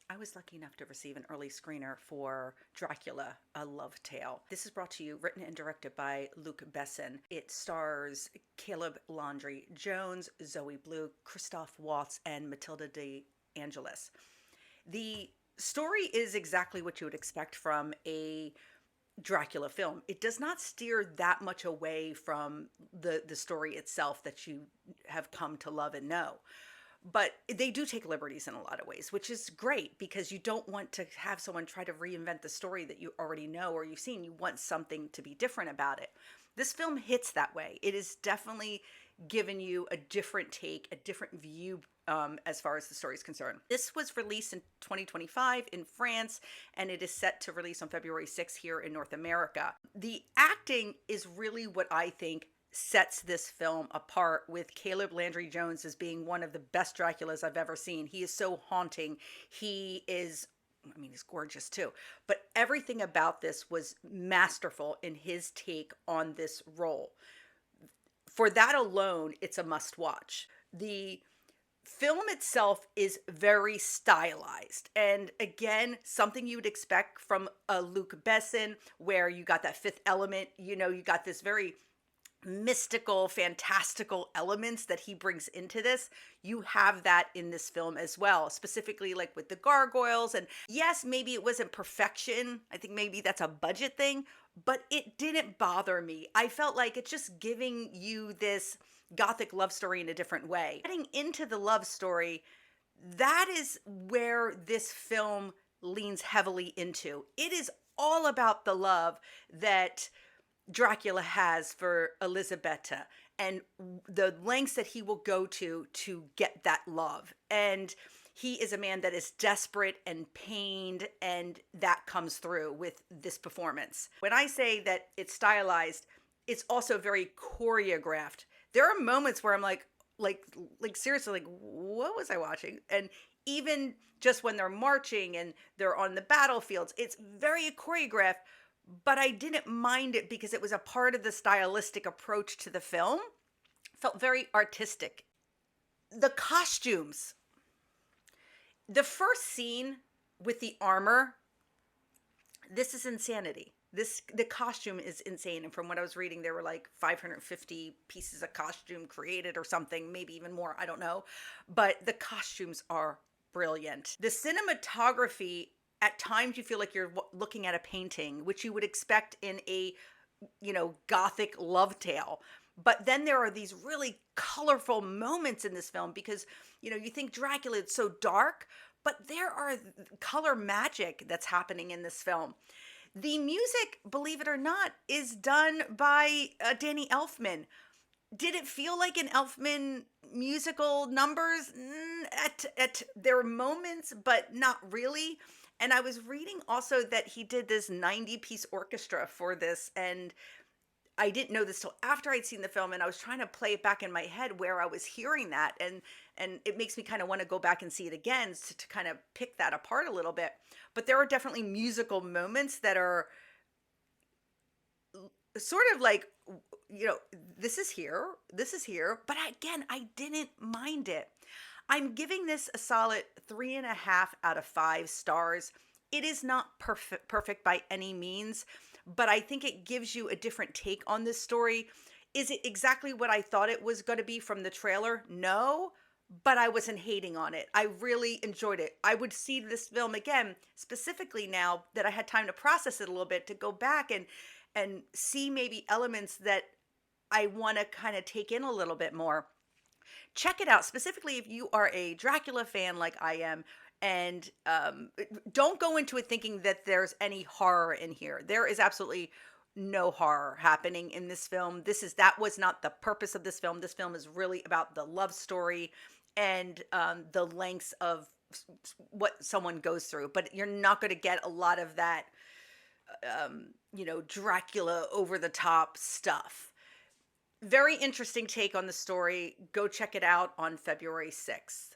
I was lucky enough to receive an early screener for Dracula, A Love Tale. This is brought to you, written and directed by Luc Besson. It stars Caleb Landry Jones, Zoë Bleu, Christoph Waltz, and Matilda De Angelis. The story is exactly what you would expect from a Dracula film. It does not steer that much away from the story itself that you have come to love and know. But they do take liberties in a lot of ways, which is great because you don't want to have someone try to reinvent the story that you already know or you've seen. You want something to be different about it. This film hits that way. It is definitely given you a different take, a different view as far as the story is concerned. This was released in 2025 in France, and it is set to release on February 6th here in North America. The acting is really what I think sets this film apart, with Caleb Landry Jones as being one of the best Draculas I've ever seen. He is so haunting. He is, I mean, he's gorgeous too. But everything about this was masterful in his take on this role. For that alone, it's a must watch. The film itself is very stylized, and again, something you would expect from a Luc Besson, where you got that fifth element. You got this very mystical, fantastical elements that he brings into this. You have that in this film as well, specifically like with the gargoyles. And yes, maybe it wasn't perfection. I think maybe that's a budget thing, but it didn't bother me. I felt like it's just giving you this gothic love story in a different way. Getting into the love story, that is where this film leans heavily into. It is all about the love that Dracula has for Elisabetha and the lengths that he will go to get that love. And he is a man that is desperate and pained, and that comes through with this performance. When I say that it's stylized, it's also very choreographed. There are moments where I'm like seriously, like, what was I watching? And even just when they're marching and they're on the battlefields, it's very choreographed, but I didn't mind it because it was a part of the stylistic approach to the film. Felt very artistic. The costumes, the first scene with the armor, this is insanity. The costume is insane, and from what I was reading, there were like 550 pieces of costume created or something, maybe even more, I don't know. But the costumes are brilliant. The cinematography, at times you feel like you're looking at a painting, which you would expect in a, gothic love tale. But then there are these really colorful moments in this film because, you think Dracula is so dark, but there are color magic that's happening in this film. The music, believe it or not, is done by Danny Elfman. Did it feel like an Elfman musical numbers? At there were moments, but not really. And I was reading also that he did this 90-piece orchestra for this, and I didn't know this till after I'd seen the film, and I was trying to play it back in my head where I was hearing that, and it makes me kind of want to go back and see it again to kind of pick that apart a little bit. But there are definitely musical moments that are sort of like, this is here, but again, I didn't mind it. I'm giving this a solid 3.5 out of 5 stars. It is not perfect by any means, but I think it gives you a different take on this story. Is it exactly what I thought it was going to be from the trailer? No, but I wasn't hating on it. I really enjoyed it. I would see this film again, specifically now that I had time to process it a little bit, to go back and see maybe elements that I want to kind of take in a little bit more. Check it out, specifically if you are a Dracula fan like I am. And don't go into it thinking that there's any horror in here. There is absolutely no horror happening in this film. That was not the purpose of this film. This film is really about the love story and the lengths of what someone goes through. But you're not going to get a lot of that, Dracula over the top stuff. Very interesting take on the story. Go check it out on February 6th.